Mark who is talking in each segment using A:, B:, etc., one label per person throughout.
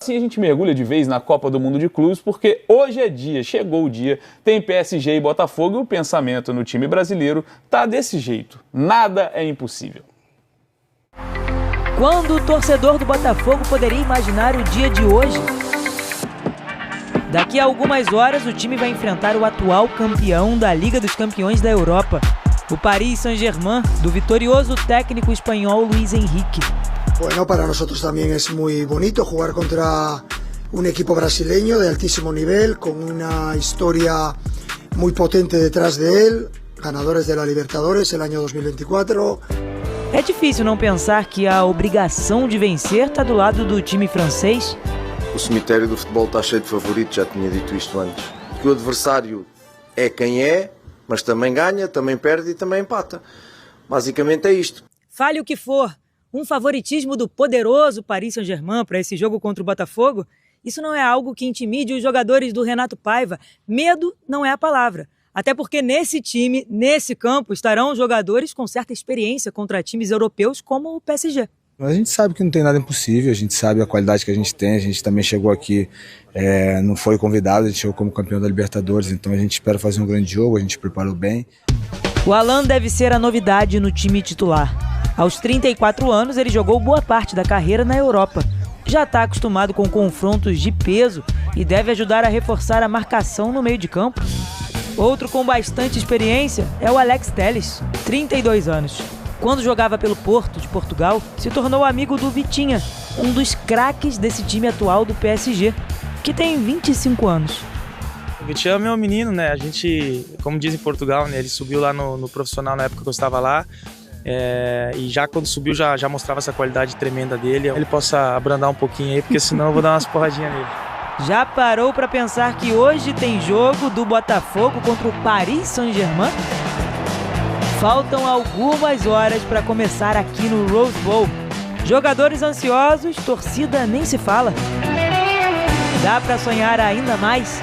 A: Assim a gente mergulha de vez na Copa do Mundo de Clubes, porque hoje é dia, chegou o dia, tem PSG e Botafogo e o pensamento no time brasileiro tá desse jeito. Nada é impossível.
B: Quando o torcedor do Botafogo poderia imaginar o dia de hoje? Daqui a algumas horas o time vai enfrentar o atual campeão da Liga dos Campeões da Europa, o Paris Saint-Germain, do vitorioso técnico espanhol Luis Enrique.
C: Bueno, para nosotros también es muy bonito jugar contra un equipo brasileño de altísimo nivel, con una historia muy potente detrás de él, ganadores de la Libertadores el año 2024.
B: É difícil não pensar que a obrigação de vencer está do lado do time francês.
D: O cemitério do futebol está cheio de favoritos, já tinha dito isto antes. Que o adversário é quem é, mas também ganha, também perde e também empata. Basicamente é isto.
B: Fale o que for. Um favoritismo do poderoso Paris Saint-Germain para esse jogo contra o Botafogo, isso não é algo que intimide os jogadores do Renato Paiva. Medo não é a palavra. Até porque nesse time, nesse campo, estarão jogadores com certa experiência contra times europeus como o PSG.
E: A gente sabe que não tem nada impossível, a gente sabe a qualidade que a gente tem, a gente também chegou aqui, não foi convidado, a gente chegou como campeão da Libertadores, então a gente espera fazer um grande jogo, a gente preparou bem.
B: O Alan deve ser a novidade no time titular. Aos 34 anos, ele jogou boa parte da carreira na Europa. Já está acostumado com confrontos de peso e deve ajudar a reforçar a marcação no meio de campo. Outro com bastante experiência é o Alex Telles, 32 anos. Quando jogava pelo Porto de Portugal, se tornou amigo do Vitinha, um dos craques desse time atual do PSG, que tem 25 anos.
F: O Vitinha é meu menino, né? A gente, como diz em Portugal, né? Ele subiu lá no profissional na época que eu estava lá. E já quando subiu já mostrava essa qualidade tremenda dele. Ele possa abrandar um pouquinho aí, porque senão eu vou dar umas porradinhas nele.
B: Já parou para pensar que hoje tem jogo do Botafogo contra o Paris Saint-Germain? Faltam algumas horas para começar aqui no Rose Bowl. Jogadores ansiosos, torcida nem se fala. Dá para sonhar ainda mais?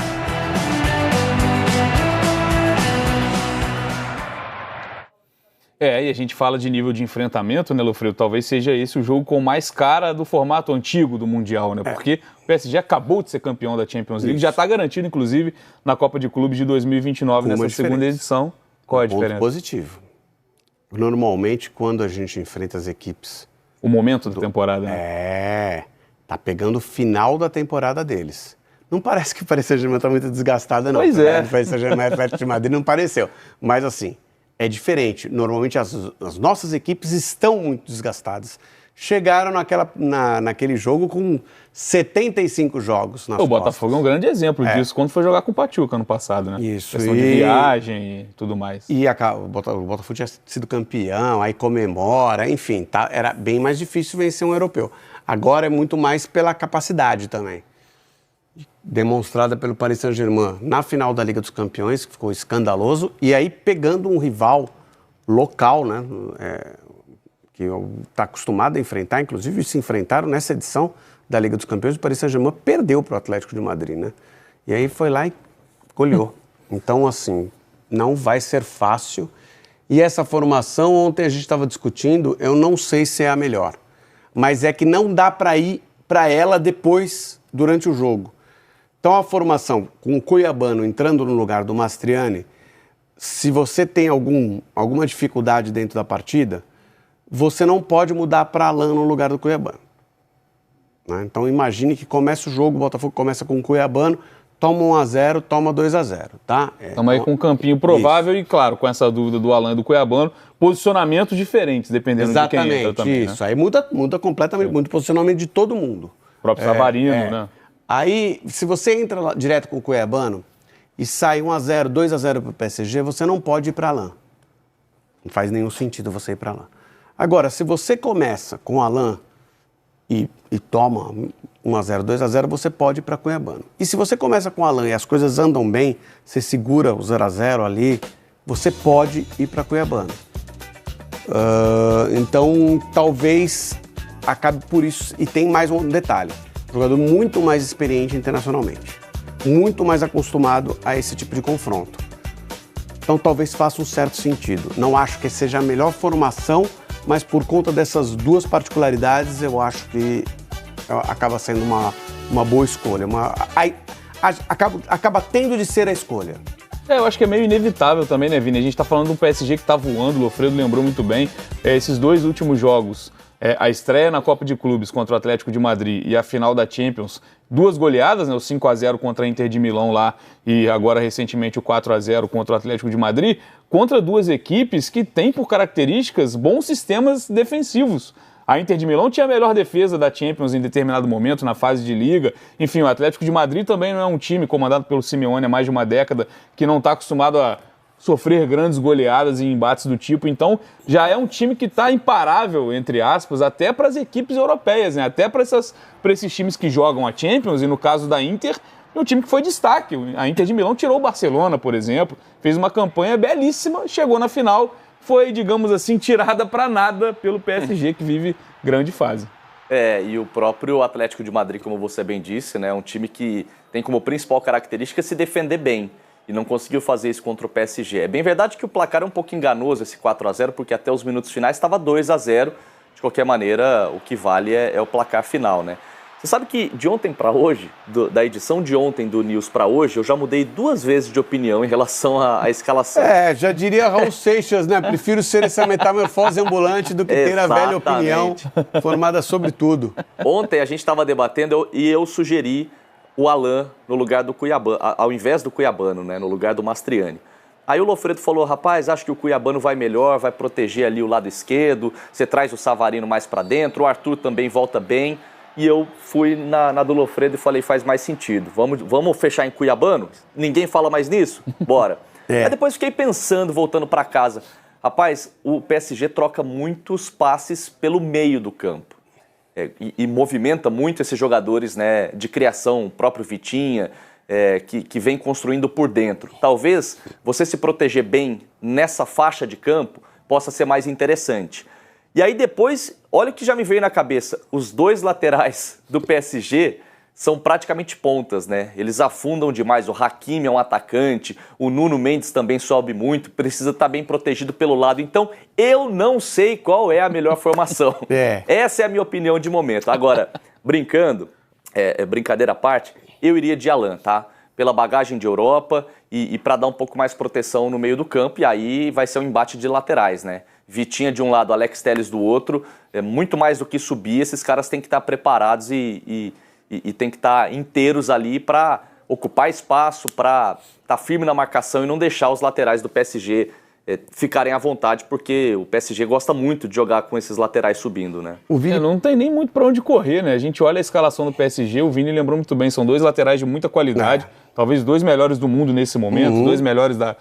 A: E a gente fala de nível de enfrentamento, né, Lofredo? Talvez seja esse o jogo com mais cara do formato antigo do Mundial, né? Porque o PSG acabou de ser campeão da Champions League, já está garantido, inclusive, na Copa de Clubes de 2029, nessa segunda edição. Qual é a diferença?
G: Ponto positivo. Normalmente, quando a gente enfrenta as equipes...
A: O momento da temporada, né?
G: Tá pegando o final da temporada deles. Não parece que o Paris Saint-Germain está muito desgastada, não.
A: Pois é.
G: O Paris Saint-Germain Atlético de Madrid não pareceu. Mas, assim, é diferente. Normalmente, as nossas equipes estão muito desgastadas. Chegaram naquele jogo com 75 jogos nas costas.
A: O Botafogo é um grande exemplo disso, quando foi jogar com o Pachuca ano passado, né?
G: Isso.
A: Questão de viagem e tudo mais.
G: E o Botafogo tinha sido campeão, aí comemora, enfim, era bem mais difícil vencer um europeu. Agora é muito mais pela capacidade também. Demonstrada pelo Paris Saint-Germain na final da Liga dos Campeões, que ficou escandaloso, e aí pegando um rival local, né? Que está acostumado a enfrentar, inclusive se enfrentaram nessa edição da Liga dos Campeões, o Paris Saint-Germain perdeu para o Atlético de Madrid, né? E aí foi lá e colheu. Então, assim, não vai ser fácil. E essa formação, ontem a gente estava discutindo, eu não sei se é a melhor. Mas é que não dá para ir para ela depois, durante o jogo. Então, a formação com o Cuiabano entrando no lugar do Mastriani, se você tem alguma dificuldade dentro da partida, você não pode mudar para Alan no lugar do Cuiabano. Né? Então imagine que começa o jogo, o Botafogo começa com o Cuiabano, toma 1-0, toma 2-0, tá?
A: Estamos aí com um campinho provável e, claro, com essa dúvida do Alan e do Cuiabano, posicionamentos diferentes, dependendo de quem entra também.
G: Isso. Né? Aí muda completamente, muda o posicionamento de todo mundo.
A: O próprio Savarino, né?
G: Aí, se você entra direto com o Cuiabano e sai 1-0, 2-0 para o PSG, você não pode ir para Alan. Não faz nenhum sentido você ir para Alan. Agora, se você começa com o Alan e toma 1-0, 2-0, você pode ir para Cuiabano. E se você começa com o Alan e as coisas andam bem, você segura o 0-0 ali, você pode ir para Cuiabano. Então, talvez acabe por isso. E tem mais um detalhe. Jogador muito mais experiente internacionalmente. Muito mais acostumado a esse tipo de confronto. Então, talvez faça um certo sentido. Não acho que seja a melhor formação, mas por conta dessas duas particularidades, eu acho que acaba sendo uma boa escolha. Acaba tendo de ser a escolha.
A: Eu acho que é meio inevitável também, né, Vini? A gente tá falando de um PSG que tá voando, o Lofredo lembrou muito bem. Esses 2 últimos jogos, a estreia na Copa de Clubes contra o Atlético de Madrid e a final da Champions, 2 goleadas, né, o 5-0 contra a Inter de Milão lá e agora recentemente o 4-0 contra o Atlético de Madrid, contra 2 equipes que têm por características bons sistemas defensivos. A Inter de Milão tinha a melhor defesa da Champions em determinado momento, na fase de liga. Enfim, o Atlético de Madrid também não é um time comandado pelo Simeone há mais de uma década, que não está acostumado a sofrer grandes goleadas em embates do tipo. Então, já é um time que está imparável, entre aspas, até para as equipes europeias, né? Até para esses times que jogam a Champions, e no caso da Inter, é um time que foi destaque. A Inter de Milão tirou o Barcelona, por exemplo, fez uma campanha belíssima, chegou na final, foi, digamos assim, tirada para nada pelo PSG, que vive grande fase.
H: E o próprio Atlético de Madrid, como você bem disse, né, é um time que tem como principal característica se defender bem, e não conseguiu fazer isso contra o PSG. É bem verdade que o placar é um pouco enganoso, esse 4-0, porque até os minutos finais estava 2-0. De qualquer maneira, o que vale é o placar final, né? Você sabe que de ontem para hoje, da edição de ontem do News para hoje, eu já mudei 2 vezes de opinião em relação à escalação.
G: Já diria Raul Seixas, né? Prefiro ser essa metamorfose ambulante do que ter a velha opinião formada sobre tudo.
H: Ontem a gente estava debatendo e eu sugeri o Alain no lugar do Cuiabano, ao invés do Cuiabano, né? No lugar do Mastriani. Aí o Lofredo falou, rapaz, acho que o Cuiabano vai melhor, vai proteger ali o lado esquerdo, você traz o Savarino mais para dentro, o Arthur também volta bem. E eu fui na do Lofredo e falei, faz mais sentido. Vamos fechar em Cuiabano? Ninguém fala mais nisso? Bora. Aí depois fiquei pensando, voltando para casa. Rapaz, o PSG troca muitos passes pelo meio do campo. E movimenta muito esses jogadores, né, de criação, o próprio Vitinha, que vem construindo por dentro. Talvez você se proteger bem nessa faixa de campo possa ser mais interessante. E aí depois, olha o que já me veio na cabeça, os 2 laterais do PSG são praticamente pontas, né? Eles afundam demais, o Hakimi é um atacante, o Nuno Mendes também sobe muito, precisa estar bem protegido pelo lado. Então, eu não sei qual é a melhor formação. Essa é a minha opinião de momento. Agora, brincando, brincadeira à parte, eu iria de Alain, tá? Pela bagagem de Europa e para dar um pouco mais proteção no meio do campo, e aí vai ser um embate de laterais, né? Vitinha de um lado, Alex Telles do outro, muito mais do que subir, esses caras têm que estar preparados e têm que estar inteiros ali para ocupar espaço, para estar firme na marcação e não deixar os laterais do PSG ficarem à vontade, porque o PSG gosta muito de jogar com esses laterais subindo, né?
A: O Vini não tem nem muito para onde correr, né? A gente olha a escalação do PSG, o Vini lembrou muito bem, são 2 laterais de muita qualidade, talvez 2 melhores do mundo nesse momento, 2 melhores da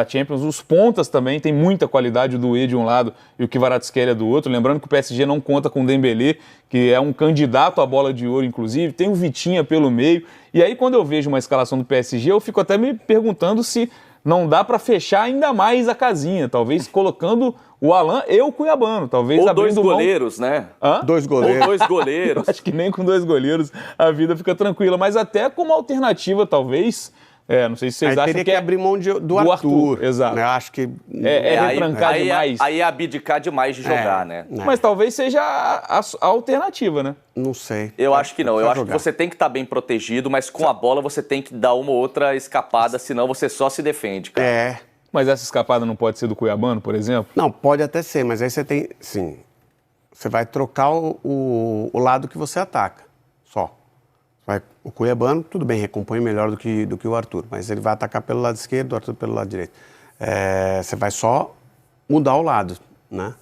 A: Champions. Os pontas também tem muita qualidade, o Doué de um lado e o Kvaratskhelia do outro. Lembrando que o PSG não conta com o Dembélé, que é um candidato à bola de ouro, inclusive. Tem o Vitinha pelo meio. E aí, quando eu vejo uma escalação do PSG, eu fico até me perguntando se não dá para fechar ainda mais a casinha. Talvez colocando o Alain e o Cuiabano. Talvez
H: ou 2 goleiros, né?
G: 2 goleiros.
H: Ou 2 goleiros.
A: Acho que nem com 2 goleiros a vida fica tranquila. Mas até como alternativa, talvez... não sei se vocês acham
G: teria que abrir mão do Arthur.
A: Exato.
G: Eu acho que...
A: retrancar demais.
H: Aí é abdicar demais de jogar, né?
A: Mas talvez seja a alternativa, né?
G: Não sei.
H: Eu acho que não. Eu acho que você tem que estar bem protegido, mas com a bola você tem que dar uma ou outra escapada, senão você só se defende, cara.
A: Mas essa escapada não pode ser do Cuiabano, por exemplo?
G: Não, pode até ser, mas aí você tem... Sim, você vai trocar o lado que você ataca, só. O Cuiabano, tudo bem, recompõe melhor do que o Arthur, mas ele vai atacar pelo lado esquerdo, o Arthur pelo lado direito. Você vai só mudar o lado, né?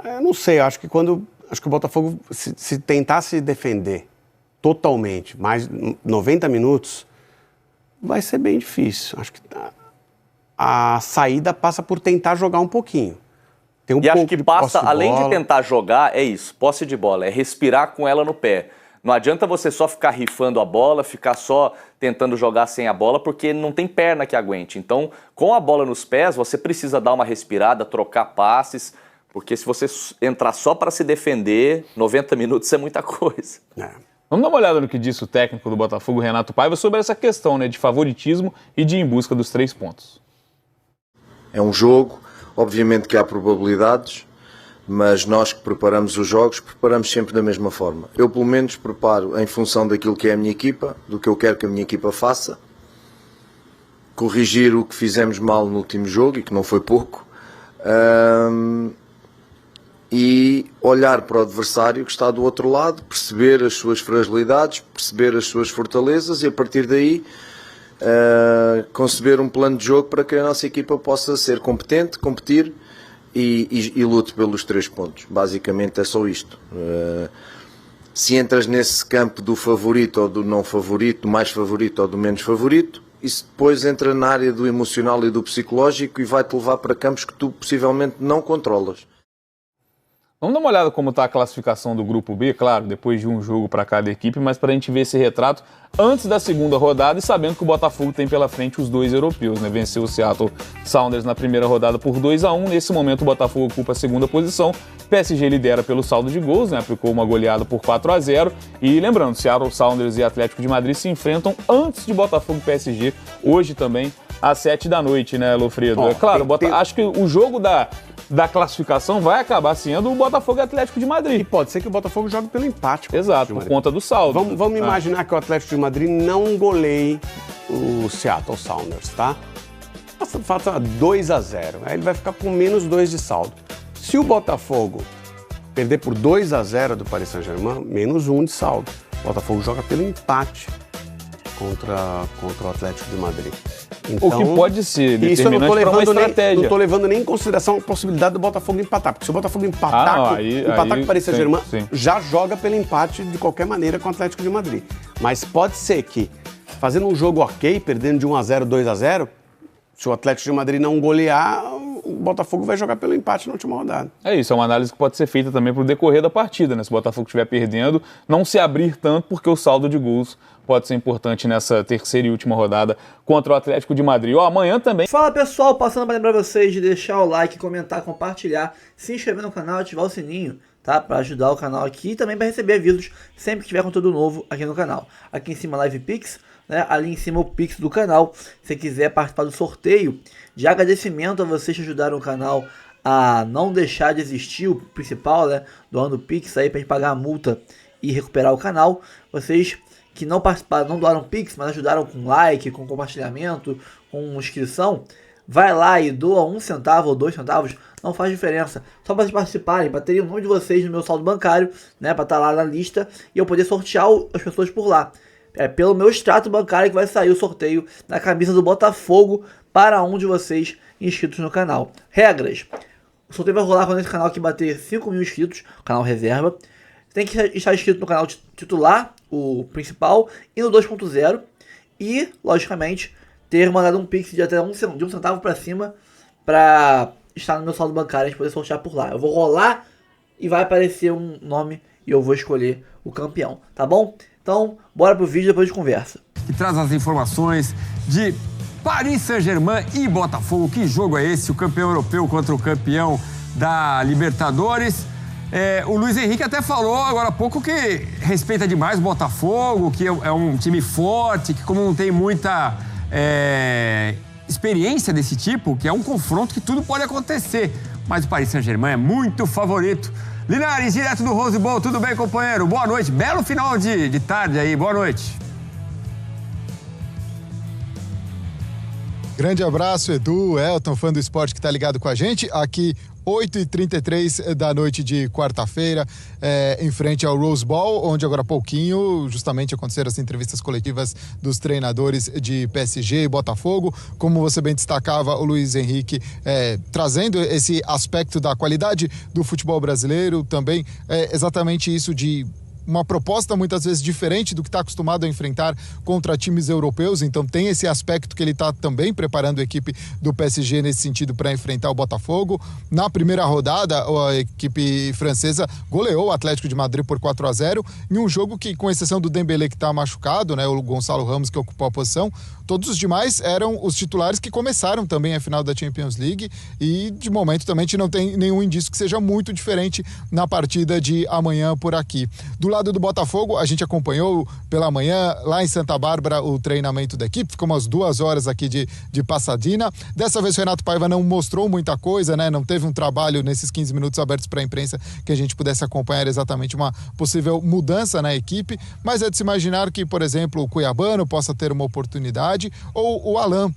G: Eu não sei, acho que o Botafogo, se tentar se defender totalmente, mais 90 minutos, vai ser bem difícil. Acho que a saída passa por tentar jogar um pouquinho.
H: E acho que passa, além de tentar jogar, é isso, posse de bola, é respirar com ela no pé. Não adianta você só ficar rifando a bola, ficar só tentando jogar sem a bola, porque não tem perna que aguente. Então, com a bola nos pés, você precisa dar uma respirada, trocar passes, porque se você entrar só para se defender, 90 minutos é muita coisa.
A: Vamos dar uma olhada no que disse o técnico do Botafogo, Renato Paiva, sobre essa questão, né, de favoritismo e de ir em busca dos 3 pontos.
D: É um jogo, obviamente que há probabilidades, mas nós que preparamos os jogos, preparamos sempre da mesma forma. Eu, pelo menos, preparo em função daquilo que é a minha equipa, do que eu quero que a minha equipa faça, corrigir o que fizemos mal no último jogo, e que não foi pouco, e olhar para o adversário que está do outro lado, perceber as suas fragilidades, perceber as suas fortalezas, e a partir daí conceber um plano de jogo para que a nossa equipa possa ser competente, competir e lute pelos 3 pontos. Basicamente é só isto. Se entras nesse campo do favorito ou do não favorito, do mais favorito ou do menos favorito, isso depois entra na área do emocional e do psicológico e vai-te levar para campos que tu possivelmente não controlas.
A: Vamos dar uma olhada como está a classificação do Grupo B, claro, depois de um jogo para cada equipe, mas para a gente ver esse retrato antes da segunda rodada e sabendo que o Botafogo tem pela frente os 2 europeus, né? Venceu o Seattle Sounders na primeira rodada por 2-1, nesse momento o Botafogo ocupa a segunda posição, PSG lidera pelo saldo de gols, né? Aplicou uma goleada por 4-0 e lembrando, Seattle Sounders e Atlético de Madrid se enfrentam antes de Botafogo e PSG, hoje também às 7 da noite, né, Lofredo? Claro, acho que o jogo da classificação vai acabar sendo o Botafogo e Atlético de Madrid.
G: E pode ser que o Botafogo jogue pelo empate.
A: Exato, por conta do saldo.
G: Vamos imaginar que o Atlético de Madrid não goleie o Seattle Sounders, tá? Falta 2-0. Aí ele vai ficar com menos 2 de saldo. Se o Botafogo perder por 2-0 do Paris Saint-Germain, menos 1 de saldo. O Botafogo joga pelo empate contra o Atlético de Madrid.
A: Então, o que pode ser determinante para uma estratégia.
G: Não estou levando nem em consideração a possibilidade do Botafogo empatar, porque se o Botafogo empatar com o Paris Saint-Germain, já joga pelo empate de qualquer maneira com o Atlético de Madrid. Mas pode ser que, fazendo um jogo ok, perdendo de 1-0, 2-0, se o Atlético de Madrid não golear, o Botafogo vai jogar pelo empate na última rodada.
A: É isso, é uma análise que pode ser feita também para o decorrer da partida, né? Se o Botafogo estiver perdendo, não se abrir tanto, porque o saldo de gols pode ser importante nessa terceira e última rodada contra o Atlético de Madrid. Amanhã também.
I: Fala pessoal, passando para lembrar vocês de deixar o like, comentar, compartilhar, se inscrever no canal e ativar o sininho, tá? Para ajudar o canal aqui e também para receber avisos sempre que tiver conteúdo novo aqui no canal. Aqui em cima Live Pix, né? Ali em cima o Pix do canal. Se quiser participar do sorteio, de agradecimento a vocês que ajudaram o canal a não deixar de existir, o principal, né? Doando o Pix aí para gente pagar a multa e recuperar o canal. Vocês que não participaram, não doaram Pix, mas ajudaram com like, com compartilhamento, com inscrição, vai lá e doa 1 centavo ou 2 centavos, não faz diferença. Só para vocês participarem, para terem o nome de vocês no meu saldo bancário, né, para estar lá na lista e eu poder sortear as pessoas por lá. É pelo meu extrato bancário que vai sair o sorteio da camisa do Botafogo para um de vocês inscritos no canal. Regras: o sorteio vai rolar quando esse canal aqui bater 5 mil inscritos, canal reserva. Tem que estar inscrito no canal titular, o principal, e no 2.0. E, logicamente, ter mandado um Pix de até de 1 centavo para cima para estar no meu saldo bancário e a gente poder sortear por lá. Eu vou rolar e vai aparecer um nome e eu vou escolher o campeão, tá bom? Então, bora pro vídeo, depois de conversa.
J: Que traz as informações de Paris Saint-Germain e Botafogo. Que jogo é esse? O campeão europeu contra o campeão da Libertadores. O Luiz Henrique até falou agora há pouco que respeita demais o Botafogo, que é um time forte, que como não tem muita experiência desse tipo, que é um confronto que tudo pode acontecer. Mas o Paris Saint-Germain é muito favorito. Linares, direto do Rose Bowl, tudo bem, companheiro? Boa noite, belo final de tarde aí, boa noite.
K: Grande abraço, Edu, Elton, fã do esporte que tá ligado com a gente. Aqui, 8h33 da noite de quarta-feira, em frente ao Rose Bowl, onde agora há pouquinho justamente aconteceram as entrevistas coletivas dos treinadores de PSG e Botafogo. Como você bem destacava, o Luiz Henrique trazendo esse aspecto da qualidade do futebol brasileiro, também exatamente isso de uma proposta muitas vezes diferente do que está acostumado a enfrentar contra times europeus, então tem esse aspecto que ele está também preparando a equipe do PSG nesse sentido para enfrentar o Botafogo. Na primeira rodada, a equipe francesa goleou o Atlético de Madrid por 4-0, em um jogo que, com exceção do Dembélé que está machucado, né, o Gonçalo Ramos que ocupou a posição, todos os demais eram os titulares que começaram também a final da Champions League e de momento também não tem nenhum indício que seja muito diferente na partida de amanhã por aqui. Do lado lado do Botafogo, a gente acompanhou pela manhã lá em Santa Bárbara o treinamento da equipe, ficou umas 2 horas aqui de Pasadena. Dessa vez o Renato Paiva não mostrou muita coisa, né? Não teve um trabalho nesses 15 minutos abertos para a imprensa que a gente pudesse acompanhar exatamente uma possível mudança na equipe, mas é de se imaginar que, por exemplo, o Cuiabano possa ter uma oportunidade, ou o Alan.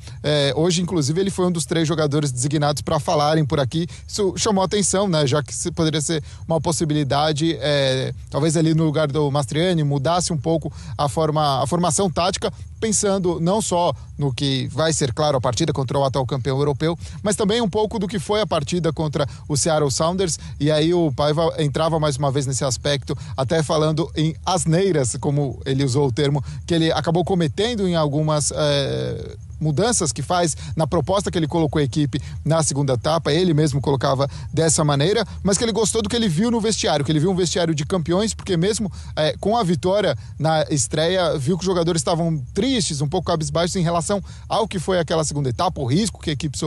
K: Hoje, inclusive, ele foi um dos 3 jogadores designados para falarem por aqui. Isso chamou atenção, né? Já que poderia ser uma possibilidade, talvez ali no lugar do Mastriani, mudasse um pouco a formação tática, pensando não só no que vai ser, claro, a partida contra o atual campeão europeu, mas também um pouco do que foi a partida contra o Seattle Sounders. E aí o Paiva entrava mais uma vez nesse aspecto, até falando em asneiras, como ele usou o termo, que ele acabou cometendo em algumas mudanças que faz na proposta que ele colocou a equipe na segunda etapa. Ele mesmo colocava dessa maneira, mas que ele gostou do que ele viu no vestiário, que ele viu um vestiário de campeões, porque mesmo com a vitória na estreia, viu que os jogadores estavam tristes, um pouco cabisbaixos em relação ao que foi aquela segunda etapa, o risco que a equipe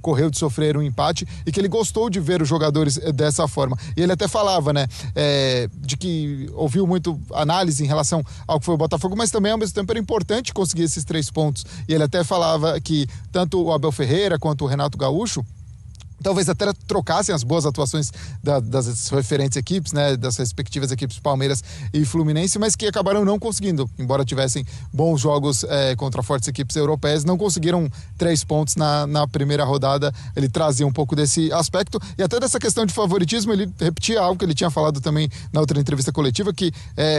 K: correu de sofrer um empate, e que ele gostou de ver os jogadores dessa forma. E ele até falava, né, de que ouviu muito análise em relação ao que foi o Botafogo, mas também ao mesmo tempo era importante conseguir esses 3 pontos. E ele até falava que tanto o Abel Ferreira quanto o Renato Gaúcho talvez até trocassem as boas atuações das referentes equipes, né, das respectivas equipes Palmeiras e Fluminense, mas que acabaram não conseguindo, embora tivessem bons jogos contra fortes equipes europeias, não conseguiram 3 pontos na primeira rodada. Ele trazia um pouco desse aspecto, e até dessa questão de favoritismo, ele repetia algo que ele tinha falado também na outra entrevista coletiva, que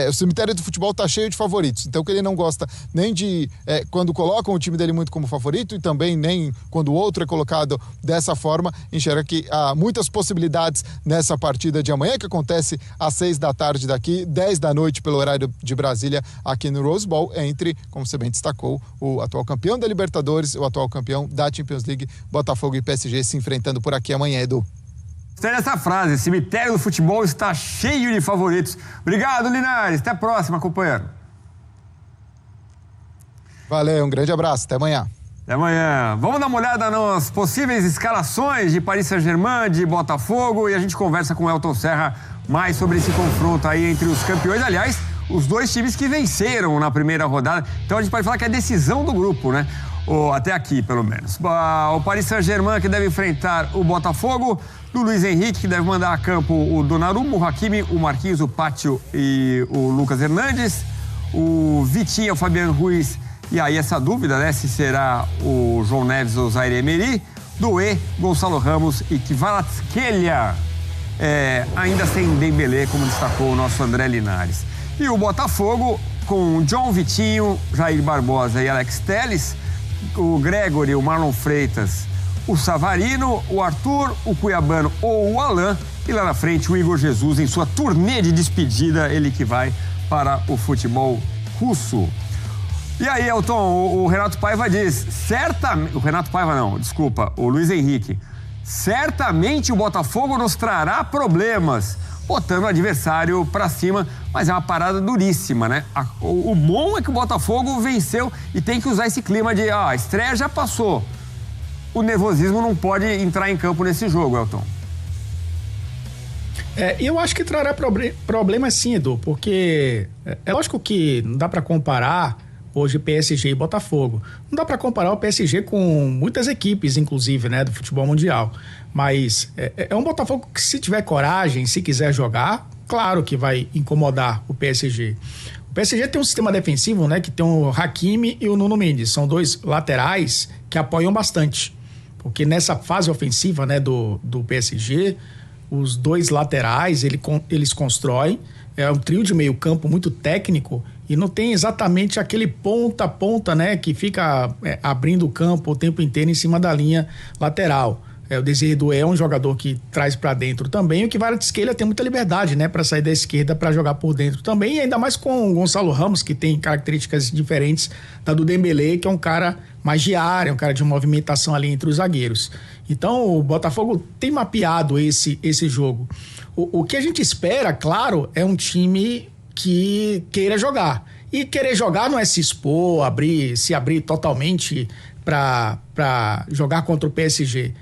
K: o cemitério do futebol está cheio de favoritos, então que ele não gosta nem de quando colocam o time dele muito como favorito, e também nem quando o outro é colocado dessa forma. Enxerga que há muitas possibilidades nessa partida de amanhã, que acontece às 6 da tarde daqui, 10 da noite pelo horário de Brasília, aqui no Rose Bowl, entre, como você bem destacou, o atual campeão da Libertadores, o atual campeão da Champions League, Botafogo e PSG se enfrentando por aqui amanhã, Edu.
J: Gostei dessa frase, cemitério do futebol está cheio de favoritos. Obrigado, Linares. Até a próxima, companheiro.
K: Valeu, um grande abraço. Até amanhã.
J: Até amanhã. Vamos dar uma olhada nas possíveis escalações de Paris Saint-Germain, de Botafogo, e a gente conversa com o Elton Serra mais sobre esse confronto aí entre os campeões. Aliás, os 2 times que venceram na primeira rodada. Então a gente pode falar que é decisão do grupo, né? Ou até aqui, pelo menos. O Paris Saint-Germain, que deve enfrentar o Botafogo, do Luiz Henrique, que deve mandar a campo o Donnarumma, o Hakimi, o Marquinhos, o Pátio e o Lucas Hernandes, o Vitinha, o Fabian Ruiz. E aí essa dúvida, né, se será o João Neves ou o Zaire Emery, Doué, Gonçalo Ramos e Kvaratskhelia, ainda sem Dembélé, como destacou o nosso André Linares. E o Botafogo com John Vitinho, Jair Barbosa e Alex Telles, o Gregory, o Marlon Freitas, o Savarino, o Arthur, o Cuiabano ou o Alan, e lá na frente o Igor Jesus em sua turnê de despedida, ele que vai para o futebol russo. E aí, Elton, o Renato Paiva diz, certamente... O Renato Paiva não, desculpa, o Luiz Henrique. Certamente o Botafogo nos trará problemas, botando o adversário pra cima, mas é uma parada duríssima, né? O bom é que o Botafogo venceu e tem que usar esse clima de, a estreia já passou. O nervosismo não pode entrar em campo nesse jogo, Elton.
L: Eu acho que trará problemas sim, Edu, porque é lógico que não dá pra comparar hoje PSG e Botafogo. Não dá para comparar o PSG com muitas equipes, inclusive, né, do futebol mundial. Mas é um Botafogo que, se tiver coragem, se quiser jogar, claro que vai incomodar o PSG. O PSG tem um sistema defensivo, né, que tem o Hakimi e o Nuno Mendes. São 2 laterais que apoiam bastante. Porque nessa fase ofensiva, né, do PSG, os 2 laterais, eles constroem. É um trio de meio campo muito técnico e não tem exatamente aquele ponta a ponta, né, que fica abrindo o campo o tempo inteiro em cima da linha lateral. O Desiré Doué é um jogador que traz para dentro também. O Kvaratskhelia tem muita liberdade, né, para sair da esquerda para jogar por dentro também, e ainda mais com o Gonçalo Ramos, que tem características diferentes da do Dembélé, que é um cara mais de área, um cara de movimentação ali entre os zagueiros. Então o Botafogo tem mapeado esse jogo. O que a gente espera, claro, é um time que queira jogar. E querer jogar não é se expor, se abrir totalmente para jogar contra o PSG.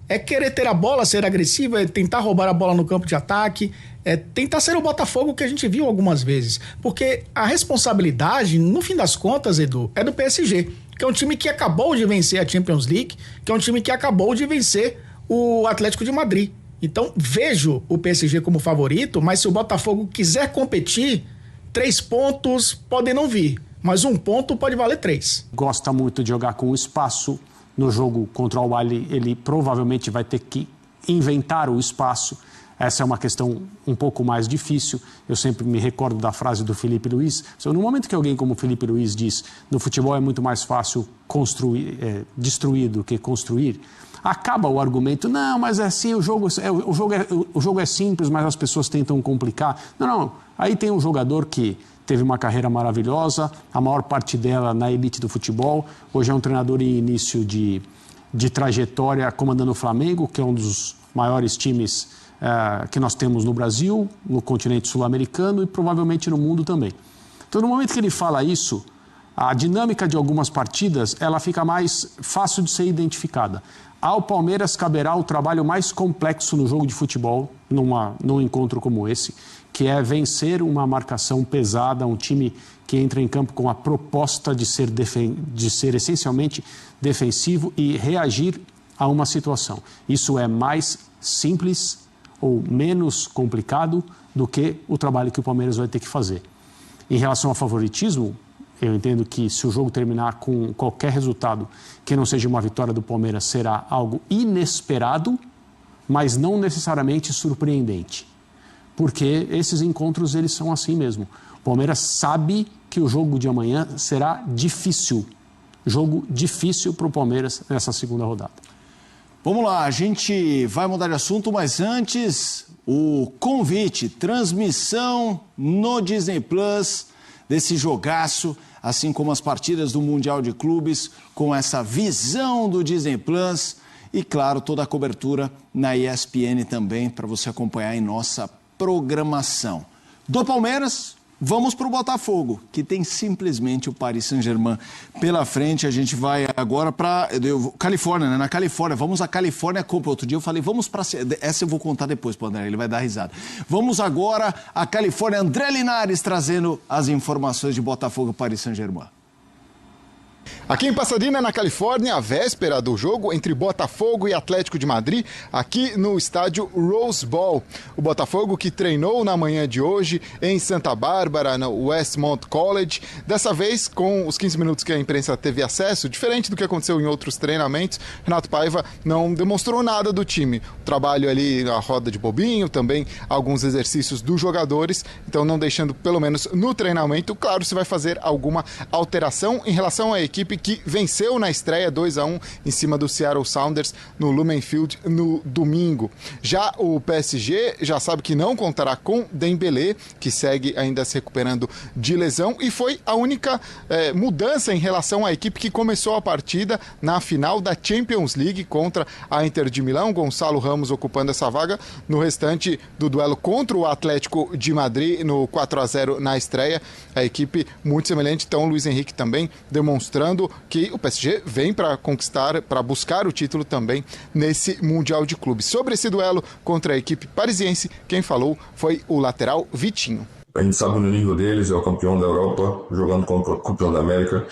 L: É querer ter a bola, ser agressivo, é tentar roubar a bola no campo de ataque, tentar ser o Botafogo que a gente viu algumas vezes. Porque a responsabilidade, no fim das contas, Edu, é do PSG, que é um time que acabou de vencer a Champions League, que é um time que acabou de vencer o Atlético de Madrid. Então, vejo o PSG como favorito, mas se o Botafogo quiser competir, 3 pontos podem não vir, mas 1 ponto pode valer 3.
M: Gosta muito de jogar com espaço. No jogo contra o Al-Ahly, ele provavelmente vai ter que inventar o espaço. Essa é uma questão um pouco mais difícil. Eu sempre me recordo da frase do Felipe Luiz. No momento que alguém como o Felipe Luiz diz no futebol é muito mais fácil destruir do que construir, acaba o argumento, não, mas é assim, o jogo é simples, mas as pessoas tentam complicar. Não. Aí tem um jogador que teve uma carreira maravilhosa, a maior parte dela na elite do futebol. Hoje é um treinador em início de trajetória comandando o Flamengo, que é um dos maiores times que nós temos no Brasil, no continente sul-americano e provavelmente no mundo também. Então, no momento que ele fala isso, a dinâmica de algumas partidas ela fica mais fácil de ser identificada. Ao Palmeiras caberá o trabalho mais complexo no jogo de futebol, num encontro como esse, que é vencer uma marcação pesada, um time que entra em campo com a proposta de ser essencialmente defensivo e reagir a uma situação. Isso é mais simples ou menos complicado do que o trabalho que o Palmeiras vai ter que fazer. Em relação ao favoritismo, eu entendo que se o jogo terminar com qualquer resultado que não seja uma vitória do Palmeiras, será algo inesperado, mas não necessariamente surpreendente. Porque esses encontros, eles são assim mesmo. O Palmeiras sabe que o jogo de amanhã será difícil. Jogo difícil para o Palmeiras nessa segunda rodada.
N: Vamos lá, a gente vai mudar de assunto, mas antes, o convite, transmissão no Disney Plus desse jogaço, assim como as partidas do Mundial de Clubes, com essa visão do Disney Plus e, claro, toda a cobertura na ESPN também, para você acompanhar em nossa programação. Do Palmeiras, vamos para o Botafogo, que tem simplesmente o Paris Saint-Germain pela frente. A gente vai agora para Califórnia, né? Na Califórnia, vamos à Califórnia Cup. Outro dia eu falei, vamos para... Essa eu vou contar depois para o André, ele vai dar risada. Vamos agora à Califórnia. André Linares trazendo as informações de Botafogo e Paris Saint-Germain.
K: Aqui em Pasadena, na Califórnia, a véspera do jogo entre Botafogo e Atlético de Madrid, aqui no estádio Rose Bowl. O Botafogo que treinou na manhã de hoje em Santa Bárbara, no Westmont College, dessa vez com os 15 minutos que a imprensa teve acesso, diferente do que aconteceu em outros treinamentos, Renato Paiva não demonstrou nada do time. O trabalho ali, a roda de bobinho, também alguns exercícios dos jogadores, então não deixando, pelo menos no treinamento, claro, se vai fazer alguma alteração em relação à equipe que venceu na estreia 2-1 em cima do Seattle Sounders no Lumen Field no domingo. Já o PSG já sabe que não contará com Dembélé, que segue ainda se recuperando de lesão, e foi a única mudança em relação à equipe que começou a partida na final da Champions League contra a Inter de Milão, Gonçalo Ramos ocupando essa vaga. No restante do duelo contra o Atlético de Madrid no 4-0 na estreia, a equipe muito semelhante, então Luiz Henrique também demonstrando que o PSG vem para conquistar, para buscar o título também nesse Mundial de Clubes. Sobre esse duelo contra a equipe parisiense, quem falou foi o lateral Vitinho.
O: A gente sabe o nível deles, é o campeão da Europa, jogando contra o campeão da América.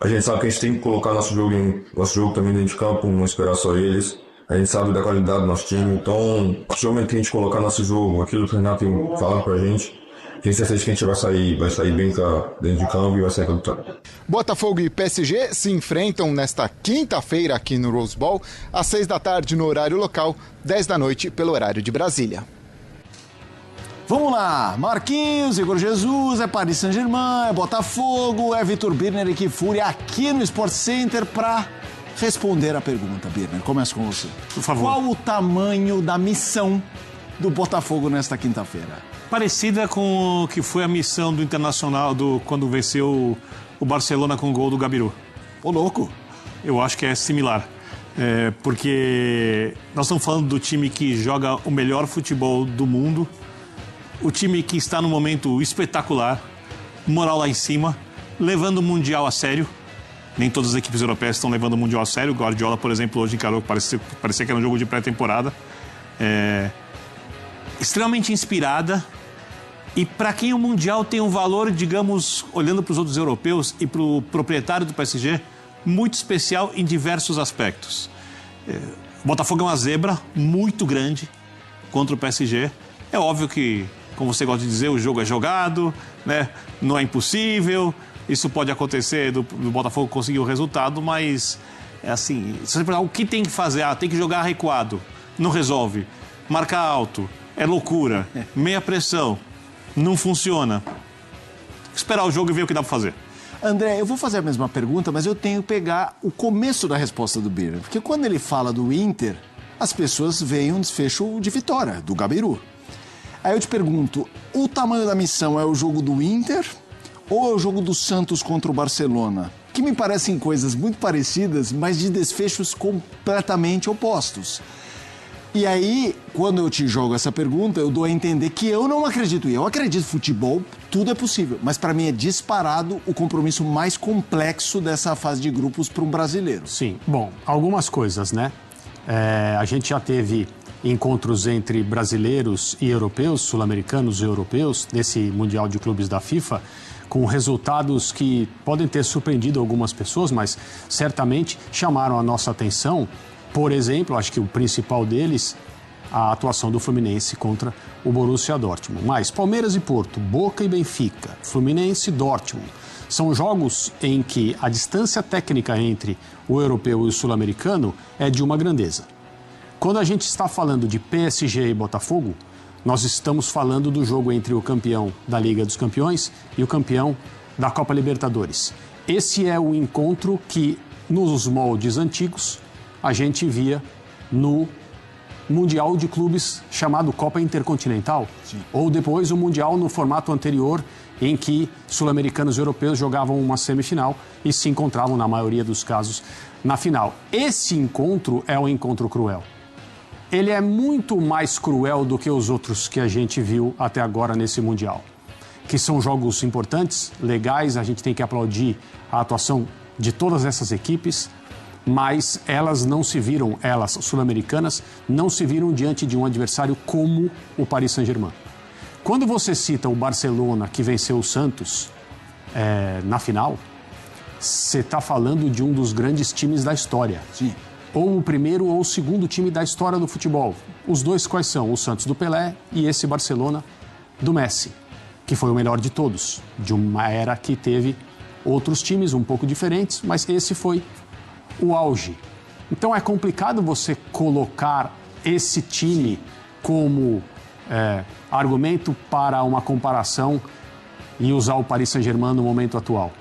O: A gente sabe que a gente tem que colocar nosso jogo também dentro de campo, não esperar só eles. A gente sabe da qualidade do nosso time, então, a partir do momento que a gente colocar nosso jogo, aquilo que o Renato tem falado pra gente, tenho certeza que a gente vai sair bem dentro de campo e vai sair com a vitória.
K: Botafogo e PSG se enfrentam nesta quinta-feira aqui no Rose Bowl, às 6 da tarde no horário local, 10 da noite pelo horário de Brasília.
N: Vamos lá, Marquinhos, Igor Jesus, é Paris Saint-Germain, é Botafogo, é Vitor Birner e Kifuri aqui no Sport Center para responder a pergunta. Birner, começo com você.
P: Por favor.
N: Qual o tamanho da missão do Botafogo nesta quinta-feira?
P: Parecida com o que foi a missão do Internacional quando venceu o Barcelona com o gol do Gabiru.
N: Ô, louco!
P: Eu acho que é similar. Porque nós estamos falando do time que joga o melhor futebol do mundo, o time que está num momento espetacular, moral lá em cima, levando o Mundial a sério. Nem todas as equipes europeias estão levando o Mundial a sério. O Guardiola, por exemplo, hoje encarou que parecia que era um jogo de pré-temporada. extremamente inspirada. E para quem o Mundial tem um valor, digamos, olhando para os outros europeus e para o proprietário do PSG, muito especial em diversos aspectos. O Botafogo é uma zebra muito grande contra o PSG. É óbvio que, como você gosta de dizer, o jogo é jogado, né? Não é impossível. Isso pode acontecer do Botafogo conseguir o resultado, mas é assim, se você perguntar o que tem que fazer, tem que jogar recuado, não resolve. Marcar alto, é loucura. Meia pressão, não funciona. Esperar o jogo e ver o que dá para fazer.
N: André, eu vou fazer a mesma pergunta, mas eu tenho que pegar o começo da resposta do Birner. Porque quando ele fala do Inter, as pessoas veem um desfecho de vitória, do Gabiru. Aí eu te pergunto, o tamanho da missão é o jogo do Inter ou é o jogo do Santos contra o Barcelona? Que me parecem coisas muito parecidas, mas de desfechos completamente opostos. E aí, quando eu te jogo essa pergunta, eu dou a entender que eu não acredito. E eu acredito, futebol, tudo é possível. Mas para mim é disparado o compromisso mais complexo dessa fase de grupos para um brasileiro.
M: Sim, bom, algumas coisas, né? A gente já teve encontros entre brasileiros e europeus, sul-americanos e europeus, nesse Mundial de Clubes da FIFA, com resultados que podem ter surpreendido algumas pessoas, mas certamente chamaram a nossa atenção. Por exemplo, acho que o principal deles, a atuação do Fluminense contra o Borussia Dortmund. Mas Palmeiras e Porto, Boca e Benfica, Fluminense e Dortmund, são jogos em que a distância técnica entre o europeu e o sul-americano é de uma grandeza. Quando a gente está falando de PSG e Botafogo, nós estamos falando do jogo entre o campeão da Liga dos Campeões e o campeão da Copa Libertadores. Esse é o encontro que, nos moldes antigos, a gente via no Mundial de Clubes chamado Copa Intercontinental. Sim. Ou depois o Mundial no formato anterior, em que sul-americanos e europeus jogavam uma semifinal e se encontravam, na maioria dos casos, na final. Esse encontro é um encontro cruel. Ele é muito mais cruel do que os outros que a gente viu até agora nesse Mundial. Que são jogos importantes, legais, a gente tem que aplaudir a atuação de todas essas equipes, mas elas não se viram, elas sul-americanas, não se viram diante de um adversário como o Paris Saint-Germain. Quando você cita o Barcelona, que venceu o Santos na final, você está falando de um dos grandes times da história. Sim. Ou o primeiro ou o segundo time da história do futebol. Os dois quais são? O Santos do Pelé e esse Barcelona do Messi, que foi o melhor de todos, de uma era que teve outros times um pouco diferentes, mas esse foi o auge. Então é complicado você colocar esse time como argumento para uma comparação e usar o Paris Saint-Germain no momento atual.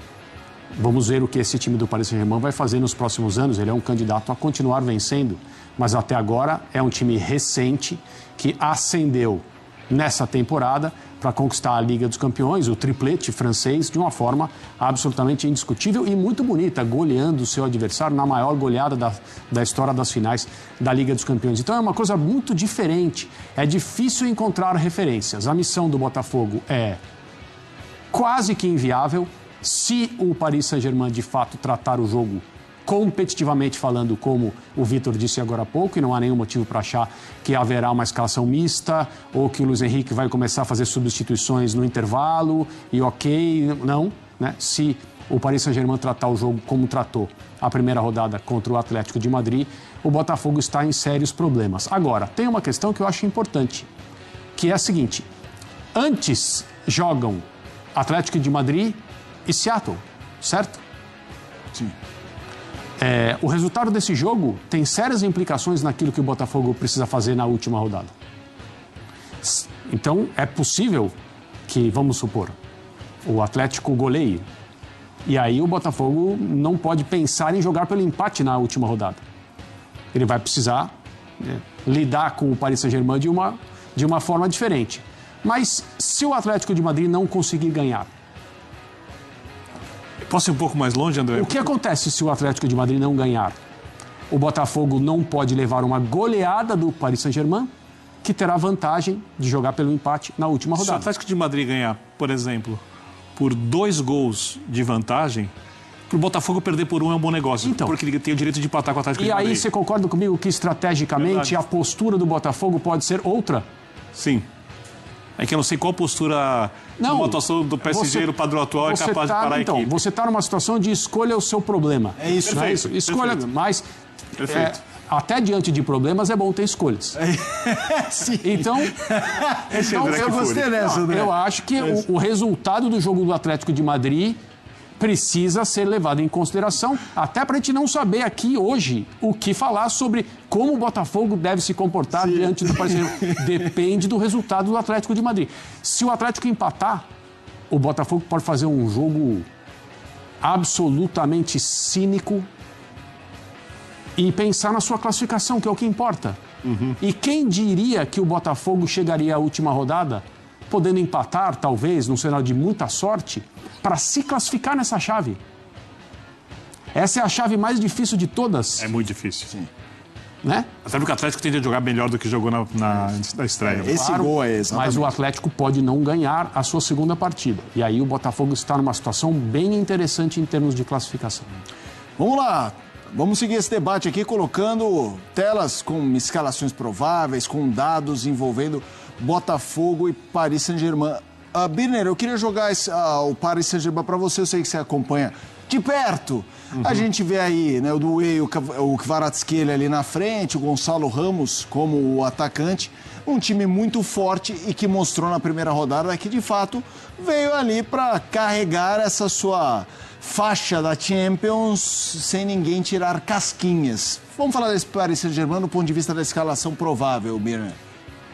M: Vamos ver o que esse time do Paris Saint-Germain vai fazer nos próximos anos. Ele é um candidato a continuar vencendo, mas até agora é um time recente que ascendeu nessa temporada para conquistar a Liga dos Campeões, o triplete francês, de uma forma absolutamente indiscutível e muito bonita, goleando o seu adversário na maior goleada da história das finais da Liga dos Campeões. Então é uma coisa muito diferente, é difícil encontrar referências. A missão do Botafogo é quase que inviável se o Paris Saint-Germain de fato tratar o jogo competitivamente falando, como o Vitor disse agora há pouco, e não há nenhum motivo para achar que haverá uma escalação mista ou que o Luiz Henrique vai começar a fazer substituições no intervalo e não, né? Se o Paris Saint-Germain tratar o jogo como tratou a primeira rodada contra o Atlético de Madrid, o Botafogo está em sérios problemas. Agora, tem uma questão que eu acho importante, que é a seguinte: antes jogam Atlético de Madrid e Seattle, certo? Sim. O resultado desse jogo tem sérias implicações naquilo que o Botafogo precisa fazer na última rodada. Então, é possível que, vamos supor, o Atlético goleie. E aí o Botafogo não pode pensar em jogar pelo empate na última rodada. Ele vai precisar lidar com o Paris Saint-Germain de uma forma diferente. Mas se o Atlético de Madrid não conseguir ganhar,
P: posso ir um pouco mais longe, André?
M: o que acontece se o Atlético de Madrid não ganhar? O Botafogo não pode levar uma goleada do Paris Saint-Germain, que terá vantagem de jogar pelo empate na última rodada.
P: Se o Atlético de Madrid ganhar, por exemplo, por 2 gols de vantagem, para o Botafogo perder por 1 é um bom negócio, então, porque ele tem o direito de empatar com o Atlético de Madrid.
M: E aí você concorda comigo que estrategicamente a postura do Botafogo pode ser outra?
P: Sim. É que eu não sei qual postura uma atuação do PSG no padrão atual é capaz de parar a equipe.
M: Você está numa situação de escolha o seu problema.
N: É isso.
M: Não é isso? Escolha, mas até diante de problemas é bom ter escolhas.
N: Sim.
M: Então
N: eu gostei dessa, André.
M: Eu acho que o resultado do jogo do Atlético de Madrid precisa ser levado em consideração, até para a gente não saber aqui hoje o que falar sobre como o Botafogo deve se comportar diante do parceiro. Depende do resultado do Atlético de Madrid. Se o Atlético empatar, o Botafogo pode fazer um jogo absolutamente cínico e pensar na sua classificação, que é o que importa. E quem diria que o Botafogo chegaria à última rodada podendo empatar, talvez, num cenário de muita sorte, para se classificar nessa chave? Essa é a chave mais difícil de todas.
P: É muito difícil.
N: Sim.
M: Né?
P: Até porque o Atlético tende a jogar melhor do que jogou na estreia.
N: Esse gol é exatamente.
M: Mas o Atlético pode não ganhar a sua segunda partida. E aí o Botafogo está numa situação bem interessante em termos de classificação.
N: Vamos lá. Vamos seguir esse debate aqui colocando telas com escalações prováveis, com dados envolvendo Botafogo e Paris Saint-Germain. Birner, eu queria jogar o Paris Saint-Germain para você, eu sei que você acompanha de perto. A gente vê aí, né, o Doué, o Kvaratskhelia ali na frente, o Gonçalo Ramos como o atacante. Um time muito forte e que mostrou na primeira rodada que, de fato, veio ali para carregar essa sua faixa da Champions sem ninguém tirar casquinhas. Vamos falar desse Paris Saint-Germain do ponto de vista da escalação provável, Birner.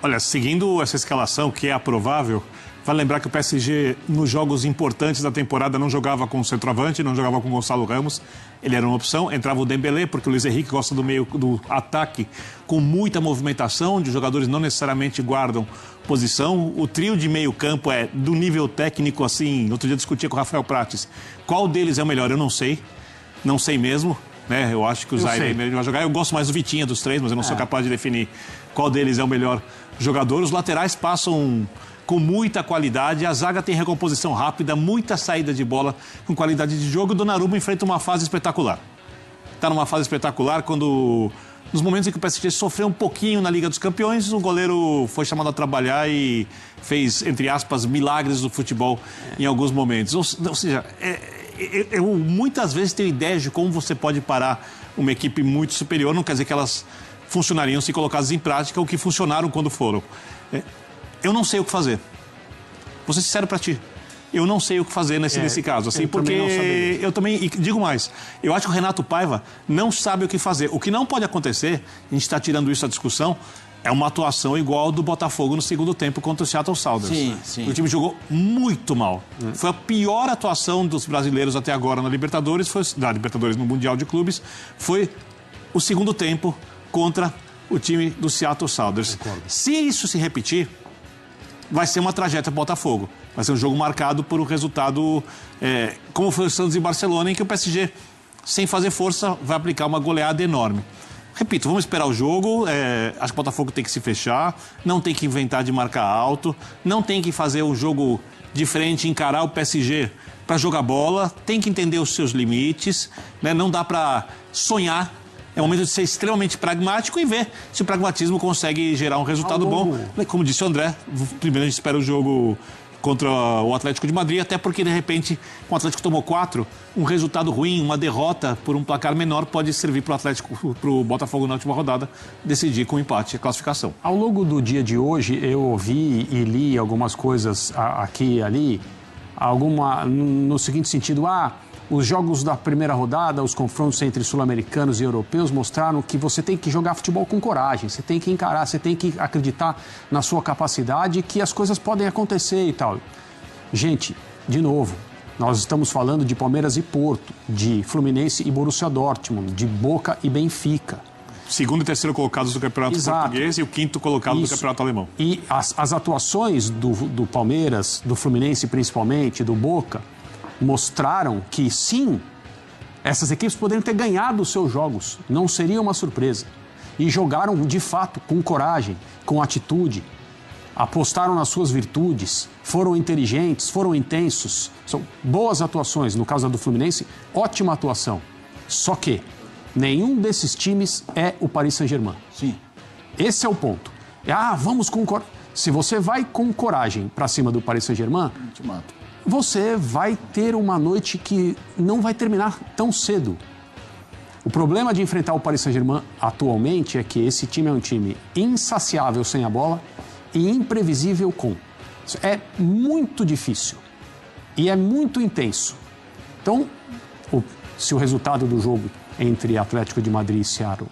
P: Olha, seguindo essa escalação, que é a provável, vale lembrar que o PSG, nos jogos importantes da temporada, não jogava com o centroavante, não jogava com o Gonçalo Ramos. Ele era uma opção, entrava o Dembélé, porque o Luis Henrique gosta do ataque com muita movimentação, onde os jogadores não necessariamente guardam posição. O trio de meio campo é do nível técnico, assim, outro dia eu discutia com o Rafael Prates. Qual deles é o melhor? Eu não sei mesmo. Né? Eu acho que o Zaire vai jogar. Eu gosto mais do Vitinha dos três, mas eu não sou capaz de definir qual deles é o melhor jogador. Os laterais passam com muita qualidade, a zaga tem recomposição rápida, muita saída de bola com qualidade de jogo. O Donnarumma enfrenta uma fase espetacular. Está numa fase espetacular quando, nos momentos em que o PSG sofreu um pouquinho na Liga dos Campeões, o goleiro foi chamado a trabalhar e fez, entre aspas, milagres do futebol em alguns momentos. Ou seja, eu muitas vezes tenho ideias de como você pode parar uma equipe muito superior, não quer dizer que elas funcionariam se colocadas em prática, ou que funcionaram quando foram. Eu não sei o que fazer. Vou ser sincero pra ti. Eu não sei o que fazer nesse caso, assim, porque eu também, e digo mais, eu acho que o Renato Paiva não sabe o que fazer. O que não pode acontecer, a gente está tirando isso da discussão, é uma atuação igual do Botafogo no segundo tempo contra o Seattle Sounders. Sim. O time jogou muito mal. Foi a pior atuação dos brasileiros até agora na Libertadores, no Mundial de Clubes, foi o segundo tempo contra o time do Seattle Sounders. Concordo. Se isso se repetir, vai ser uma tragédia para o Botafogo. Vai ser um jogo marcado por um resultado como foi o Santos e Barcelona, em que o PSG, sem fazer força, vai aplicar uma goleada enorme. Repito, vamos esperar o jogo. Acho que o Botafogo tem que se fechar, não tem que inventar de marcar alto, não tem que fazer um jogo de frente, encarar o PSG para jogar bola, tem que entender os seus limites, né? Não dá para sonhar. É o momento de ser extremamente pragmático e ver se o pragmatismo consegue gerar um resultado bom. Como disse o André, primeiro a gente espera o jogo contra o Atlético de Madrid, até porque, de repente, o Atlético tomou 4, um resultado ruim, uma derrota por um placar menor pode servir para o Botafogo na última rodada decidir com empate a classificação.
M: Ao longo do dia de hoje, eu ouvi e li algumas coisas aqui e ali, no seguinte sentido, os jogos da primeira rodada, os confrontos entre sul-americanos e europeus mostraram que você tem que jogar futebol com coragem, você tem que encarar, você tem que acreditar na sua capacidade, que as coisas podem acontecer e tal. Gente, de novo, nós estamos falando de Palmeiras e Porto, de Fluminense e Borussia Dortmund, de Boca e Benfica.
P: Segundo e terceiro colocados do Campeonato Português e o quinto colocado do Campeonato Alemão.
M: E as atuações do Palmeiras, do Fluminense principalmente, do Boca, mostraram que, sim, essas equipes poderiam ter ganhado os seus jogos, não seria uma surpresa. E jogaram, de fato, com coragem, com atitude, apostaram nas suas virtudes, foram inteligentes, foram intensos. São boas atuações, no caso do Fluminense, ótima atuação. Só que nenhum desses times é o Paris Saint-Germain.
N: Sim.
M: Esse é o ponto. Vamos com coragem. Se você vai com coragem para cima do Paris Saint-Germain, você vai ter uma noite que não vai terminar tão cedo. O problema de enfrentar o Paris Saint-Germain atualmente é que esse time é um time insaciável sem a bola e imprevisível com. É muito difícil e é muito intenso. Então, se o resultado do jogo entre Atlético de Madrid e Seattle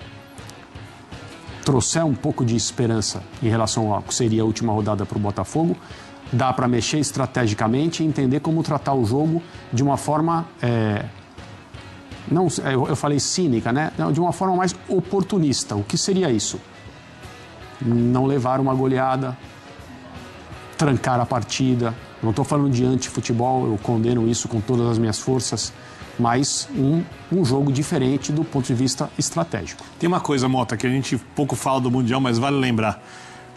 M: trouxer um pouco de esperança em relação ao que seria a última rodada para o Botafogo, dá para mexer estrategicamente e entender como tratar o jogo de uma forma, não, eu falei cínica, né? De uma forma mais oportunista. O que seria isso? Não levar uma goleada, trancar a partida. Não estou falando de anti-futebol, eu condeno isso com todas as minhas forças, mas um jogo diferente do ponto de vista estratégico.
P: Tem uma coisa, Mota, que a gente pouco fala do Mundial, mas vale lembrar.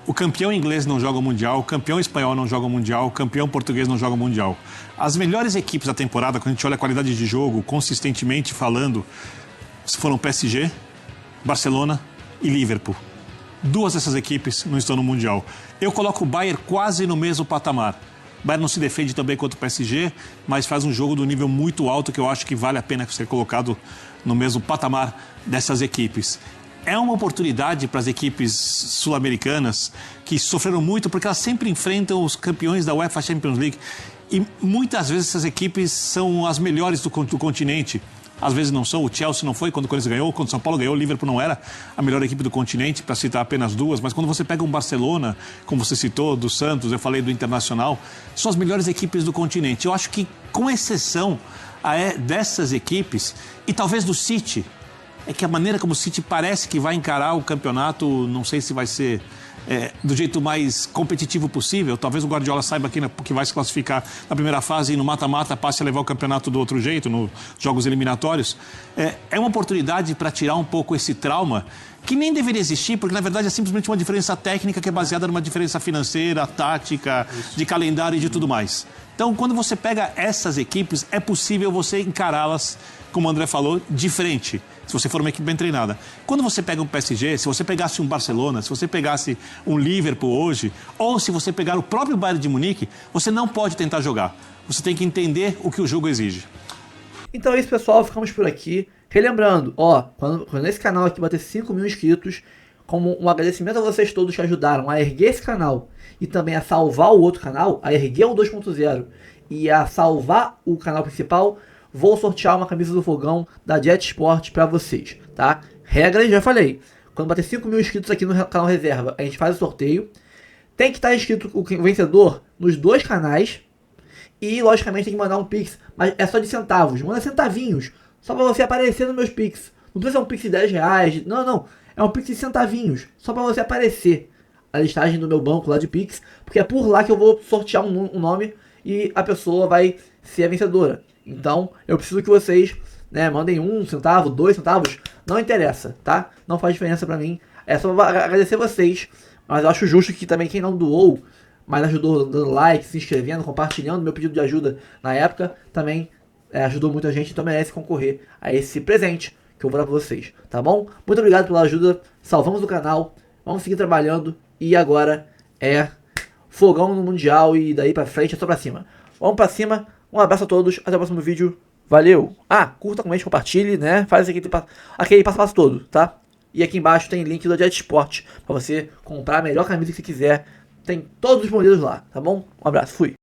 P: O campeão inglês não joga o Mundial, o campeão espanhol não joga o Mundial, o campeão português não joga o Mundial. As melhores equipes da temporada, quando a gente olha a qualidade de jogo, consistentemente falando, foram PSG, Barcelona e Liverpool. Duas dessas equipes não estão no Mundial. Eu coloco o Bayern quase no mesmo patamar. O Bayern não se defende também quanto o PSG, mas faz um jogo do nível muito alto que eu acho que vale a pena ser colocado no mesmo patamar dessas equipes. É uma oportunidade para as equipes sul-americanas que sofreram muito porque elas sempre enfrentam os campeões da UEFA Champions League e muitas vezes essas equipes são as melhores do continente. Às vezes não são, o Chelsea não foi quando o Corinthians ganhou, quando o São Paulo ganhou, o Liverpool não era a melhor equipe do continente, para citar apenas duas, mas quando você pega um Barcelona, como você citou, do Santos, eu falei do Internacional, são as melhores equipes do continente. Eu acho que, com exceção dessas equipes, e talvez do City, é que a maneira como o City parece que vai encarar o campeonato, não sei se vai ser do jeito mais competitivo possível. Talvez o Guardiola saiba que vai se classificar na primeira fase e no mata-mata passe a levar o campeonato do outro jeito, nos jogos eliminatórios. É uma oportunidade para tirar um pouco esse trauma que nem deveria existir, porque na verdade é simplesmente uma diferença técnica que é baseada numa diferença financeira, tática, de calendário e de tudo mais. Então, quando você pega essas equipes, é possível você encará-las, como o André falou, de frente, se você for uma equipe bem treinada. Quando você pega um PSG, se você pegasse um Barcelona, se você pegasse um Liverpool hoje, ou se você pegar o próprio Bayern de Munique, você não pode tentar jogar. Você tem que entender o que o jogo exige.
I: Então é isso, pessoal. Ficamos por aqui. Relembrando, quando esse canal aqui bater 5 mil inscritos, como um agradecimento a vocês todos que ajudaram a erguer esse canal e também a salvar o outro canal, a erguer o 2.0 e a salvar o canal principal, vou sortear uma camisa do Fogão da Jet Sport para vocês, tá? Regras, já falei. Quando bater 5 mil inscritos aqui no canal Reserva, a gente faz o sorteio. Tem que estar inscrito o vencedor nos dois canais. E, logicamente, tem que mandar um Pix. Mas é só de centavos. Manda centavinhos. Só para você aparecer nos meus Pix. Não precisa ser um Pix de 10 reais. Não. É um Pix de centavinhos. Só para você aparecer a listagem do meu banco lá de Pix. Porque é por lá que eu vou sortear um nome e a pessoa vai ser a vencedora. Então, eu preciso que vocês, mandem 1 centavo, 2 centavos. Não interessa, tá? Não faz diferença pra mim. É só agradecer vocês. Mas eu acho justo que também quem não doou, mas ajudou dando like, se inscrevendo, compartilhando meu pedido de ajuda na época, também ajudou muita gente. Então merece concorrer a esse presente que eu vou dar pra vocês, tá bom? Muito obrigado pela ajuda. Salvamos o canal. Vamos seguir trabalhando. E agora é fogão no Mundial e daí pra frente é só pra cima. Vamos pra cima. Um abraço a todos, até o próximo vídeo, valeu! Curta, comente, compartilhe, faz aquele passo a passo todo, tá? E aqui embaixo tem link do Jet Sport, pra você comprar a melhor camisa que você quiser, tem todos os modelos lá, tá bom? Um abraço, fui!